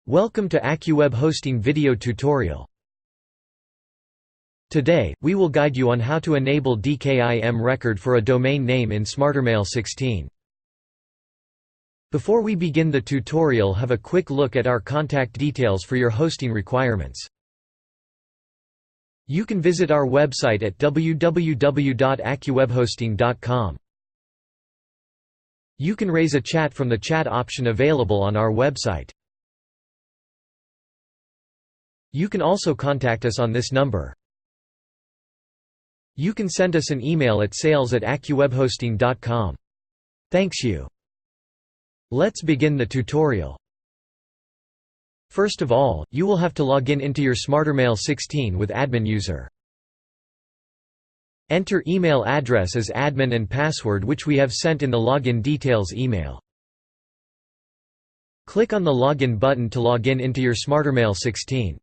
Welcome to AccuWeb Hosting video tutorial. Today, we will guide you on how to enable DKIM record for a domain name in SmarterMail 16. Before we begin the tutorial, have a quick look at our contact details for your hosting requirements. You can visit our website at www.accuwebhosting.com. You can raise a chat from the chat option available on our website. You can also contact us on this number. You can send us an email at sales@accuwebhosting.com. Thanks you. Let's begin the tutorial. First of all, you will have to log in into your SmarterMail 16 with admin user. Enter email address as admin and password which we have sent in the login details email. Click on the login button to log in into your SmarterMail 16.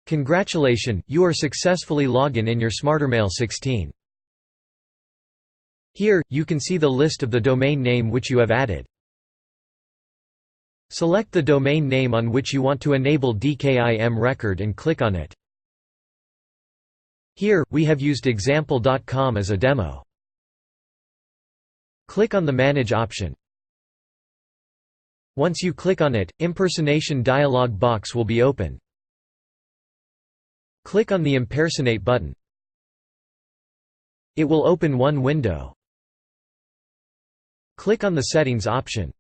Congratulations, you are successfully logged in your SmarterMail 16. Here, you can see the list of the domain name which you have added. Select the domain name on which you want to enable DKIM record and click on it. Here, we have used example.com as a demo. Click on the Manage option. Once you click on it, impersonation dialog box will be open. Click on the Impersonate button. It will open one window. Click on the Settings option.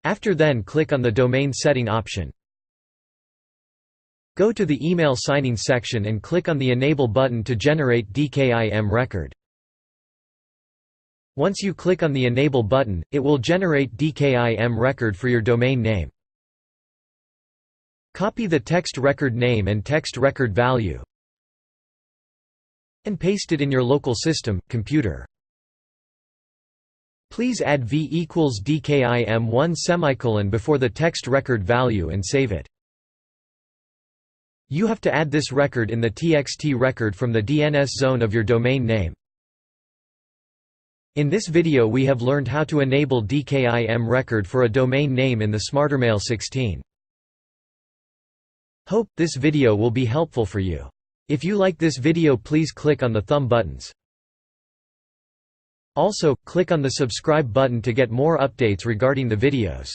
After then click on the Domain Setting option. Go to the Email Signing section and click on the Enable button to generate DKIM record. Once you click on the Enable button, it will generate DKIM record for your domain name. Copy the text record name and text record value and paste it in your local system, computer. Please add v equals DKIM1 before the text record value and save it. You have to add this record in the TXT record from the DNS zone of your domain name. In this video we have learned how to enable DKIM record for a domain name in the SmarterMail 16. Hope this video will be helpful for you. If you like this video, please click on the thumb buttons. Also, click on the subscribe button to get more updates regarding the videos.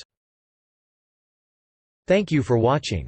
Thank you for watching.